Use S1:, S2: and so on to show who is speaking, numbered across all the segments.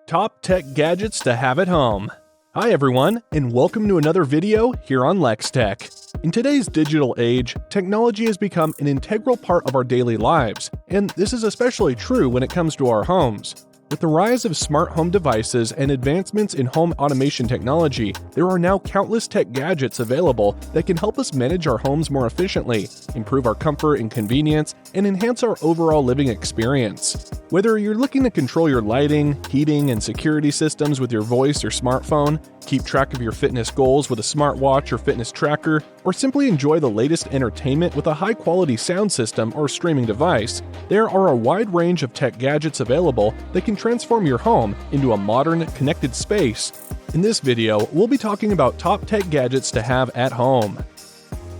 S1: Top tech gadgets to have at home. Hi everyone, and welcome to another video here on LexTech. In today's digital age, technology has become an integral part of our daily lives, and this is especially true when it comes to our homes. With the rise of smart home devices and advancements in home automation technology, there are now countless tech gadgets available that can help us manage our homes more efficiently, improve our comfort and convenience, and enhance our overall living experience. Whether you're looking to control your lighting, heating, and security systems with your voice or smartphone, keep track of your fitness goals with a smartwatch or fitness tracker, or simply enjoy the latest entertainment with a high-quality sound system or streaming device, there are a wide range of tech gadgets available that can transform your home into a modern, connected space. In this video, we'll be talking about top tech gadgets to have at home.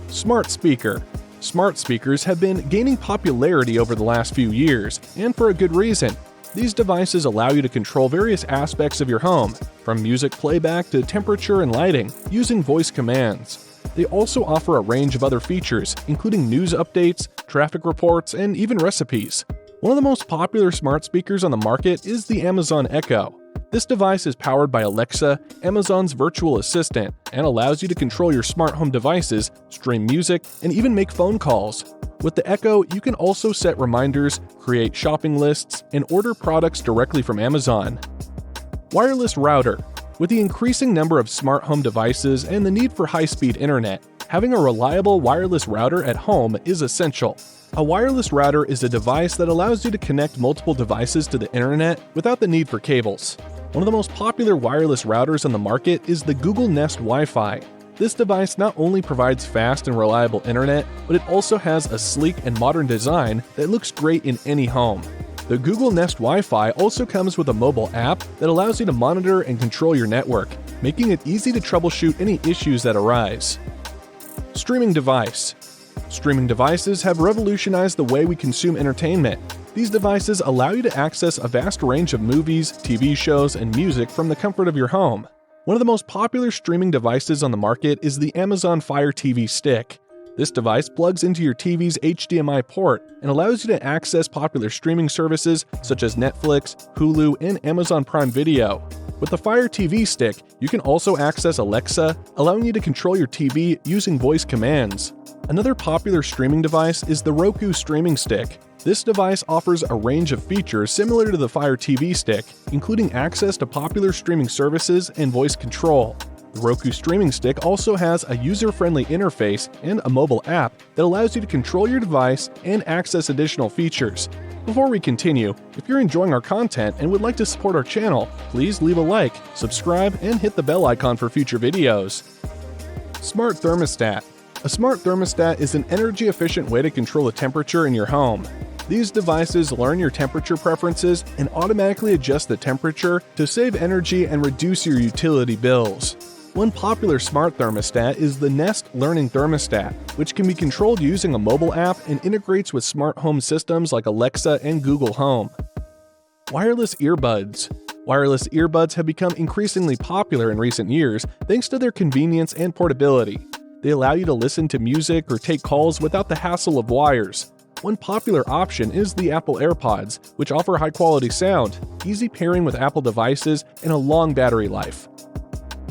S1: Smart speaker. Smart speakers have been gaining popularity over the last few years, and for a good reason. These devices allow you to control various aspects of your home, from music playback to temperature and lighting, using voice commands. They also offer a range of other features, including news updates, traffic reports, and even recipes. One of the most popular smart speakers on the market is the Amazon Echo. This device is powered by Alexa, Amazon's virtual assistant, and allows you to control your smart home devices, stream music, and even make phone calls. With the Echo, you can also set reminders, create shopping lists, and order products directly from Amazon. Wireless router. With the increasing number of smart home devices and the need for high-speed internet, having a reliable wireless router at home is essential. A wireless router is a device that allows you to connect multiple devices to the internet without the need for cables. One of the most popular wireless routers on the market is the Google Nest Wi-Fi. This device not only provides fast and reliable internet, but it also has a sleek and modern design that looks great in any home. The Google Nest Wi-Fi also comes with a mobile app that allows you to monitor and control your network, making it easy to troubleshoot any issues that arise. Streaming device. Streaming devices have revolutionized the way we consume entertainment. These devices allow you to access a vast range of movies, TV shows, and music from the comfort of your home. One of the most popular streaming devices on the market is the Amazon Fire TV Stick. This device plugs into your TV's HDMI port and allows you to access popular streaming services such as Netflix, Hulu, and Amazon Prime Video. With the Fire TV Stick, you can also access Alexa, allowing you to control your TV using voice commands. Another popular streaming device is the Roku Streaming Stick. This device offers a range of features similar to the Fire TV Stick, including access to popular streaming services and voice control. The Roku Streaming Stick also has a user-friendly interface and a mobile app that allows you to control your device and access additional features. Before we continue, if you're enjoying our content and would like to support our channel, please leave a like, subscribe, and hit the bell icon for future videos. Smart thermostat. A smart thermostat is an energy-efficient way to control the temperature in your home. These devices learn your temperature preferences and automatically adjust the temperature to save energy and reduce your utility bills. One popular smart thermostat is the Nest Learning Thermostat, which can be controlled using a mobile app and integrates with smart home systems like Alexa and Google Home. Wireless earbuds. Wireless earbuds have become increasingly popular in recent years thanks to their convenience and portability. They allow you to listen to music or take calls without the hassle of wires. One popular option is the Apple AirPods, which offer high-quality sound, easy pairing with Apple devices, and a long battery life.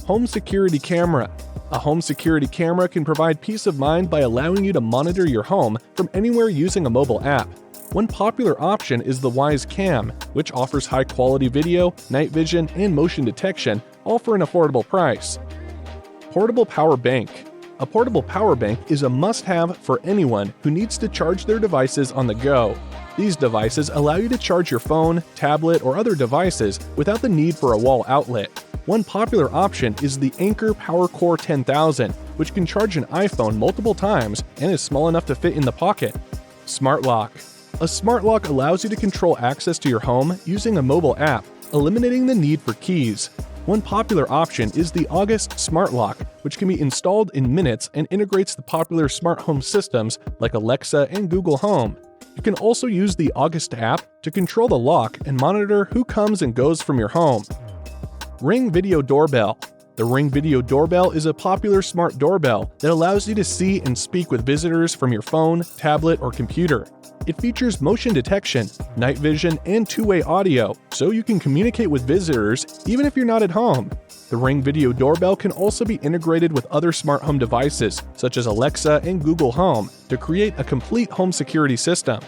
S1: Home security camera. A home security camera can provide peace of mind by allowing you to monitor your home from anywhere using a mobile app. One popular option is the Wyze Cam, which offers high-quality video, night vision, and motion detection, all for an affordable price. Portable power bank. A portable power bank is a must-have for anyone who needs to charge their devices on the go. These devices allow you to charge your phone, tablet, or other devices without the need for a wall outlet. One popular option is the Anker PowerCore 10000, which can charge an iPhone multiple times and is small enough to fit in the pocket. Smart lock. A smart lock allows you to control access to your home using a mobile app, eliminating the need for keys. One popular option is the August Smart Lock, which can be installed in minutes and integrates the popular smart home systems like Alexa and Google Home. You can also use the August app to control the lock and monitor who comes and goes from your home. Ring Video Doorbell. The Ring Video Doorbell is a popular smart doorbell that allows you to see and speak with visitors from your phone, tablet, or computer. It features motion detection, night vision, and two-way audio, so you can communicate with visitors even if you're not at home. The Ring Video Doorbell can also be integrated with other smart home devices, such as Alexa and Google Home, to create a complete home security system.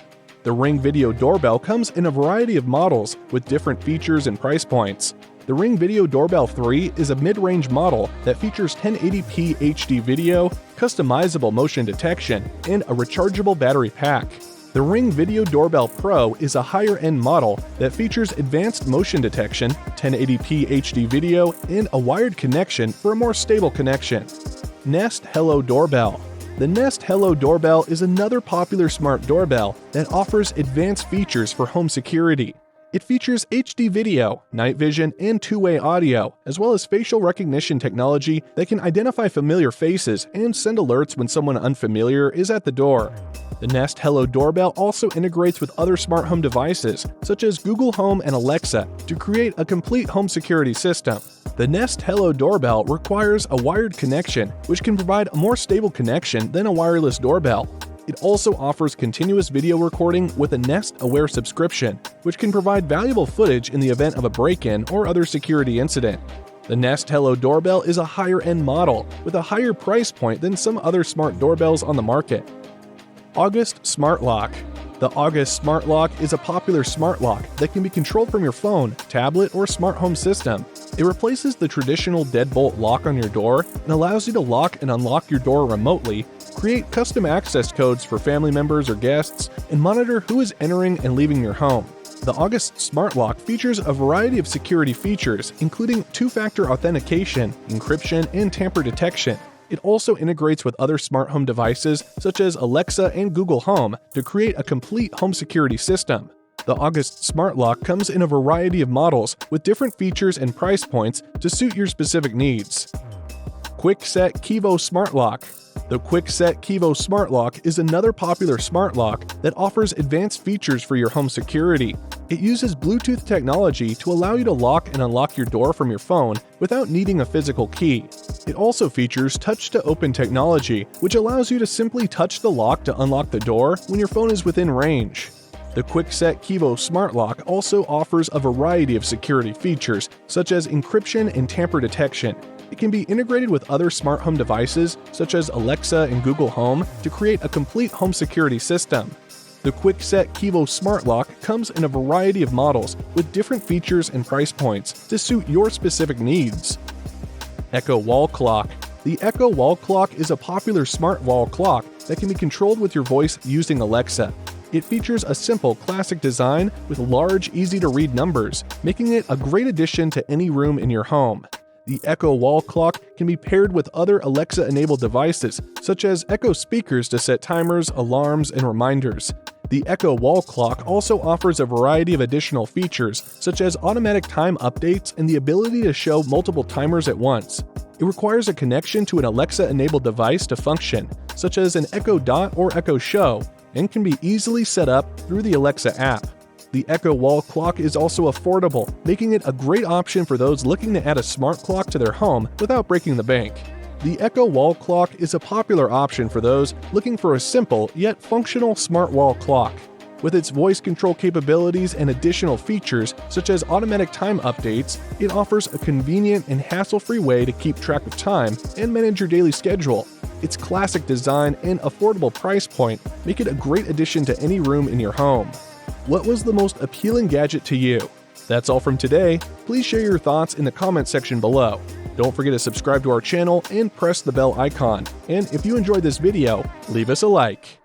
S1: The Ring Video Doorbell comes in a variety of models with different features and price points. The Ring Video Doorbell 3 is a mid-range model that features 1080p HD video, customizable motion detection, and a rechargeable battery pack. The Ring Video Doorbell Pro is a higher-end model that features advanced motion detection, 1080p HD video, and a wired connection for a more stable connection. Nest Hello Doorbell. The Nest Hello Doorbell is another popular smart doorbell that offers advanced features for home security. It features HD video, night vision, and two-way audio, as well as facial recognition technology that can identify familiar faces and send alerts when someone unfamiliar is at the door. The Nest Hello Doorbell also integrates with other smart home devices, such as Google Home and Alexa, to create a complete home security system. The Nest Hello Doorbell requires a wired connection, which can provide a more stable connection than a wireless doorbell. It also offers continuous video recording with a Nest Aware subscription, which can provide valuable footage in the event of a break-in or other security incident. The Nest Hello Doorbell is a higher-end model with a higher price point than some other smart doorbells on the market. August Smart Lock. The August Smart Lock is a popular smart lock that can be controlled from your phone, tablet, or smart home system. It replaces the traditional deadbolt lock on your door and allows you to lock and unlock your door remotely, create custom access codes for family members or guests, and monitor who is entering and leaving your home. The August Smart Lock features a variety of security features, including two-factor authentication, encryption, and tamper detection. It also integrates with other smart home devices such as Alexa and Google Home to create a complete home security system. The August Smart Lock comes in a variety of models with different features and price points to suit your specific needs. Kwikset Kevo Smart Lock. The Kwikset Kevo Smart Lock is another popular smart lock that offers advanced features for your home security. It uses Bluetooth technology to allow you to lock and unlock your door from your phone without needing a physical key. It also features touch-to-open technology, which allows you to simply touch the lock to unlock the door when your phone is within range. The Kwikset Kevo Smart Lock also offers a variety of security features, such as encryption and tamper detection. It can be integrated with other smart home devices, such as Alexa and Google Home, to create a complete home security system. The Kwikset Kevo Smart Lock comes in a variety of models with different features and price points to suit your specific needs. Echo Wall Clock. The Echo Wall Clock is a popular smart wall clock that can be controlled with your voice using Alexa. It features a simple, classic design with large, easy-to-read numbers, making it a great addition to any room in your home. The Echo Wall Clock can be paired with other Alexa-enabled devices, such as Echo speakers to set timers, alarms, and reminders. The Echo Wall Clock also offers a variety of additional features, such as automatic time updates and the ability to show multiple timers at once. It requires a connection to an Alexa-enabled device to function, such as an Echo Dot or Echo Show, and can be easily set up through the Alexa app. The Echo Wall Clock is also affordable, making it a great option for those looking to add a smart clock to their home without breaking the bank. The Echo Wall Clock is a popular option for those looking for a simple yet functional smart wall clock. With its voice control capabilities and additional features such as automatic time updates, it offers a convenient and hassle-free way to keep track of time and manage your daily schedule. Its classic design and affordable price point make it a great addition to any room in your home. What was the most appealing gadget to you? That's all from today. Please share your thoughts in the comment section below. Don't forget to subscribe to our channel and press the bell icon. And if you enjoyed this video, leave us a like.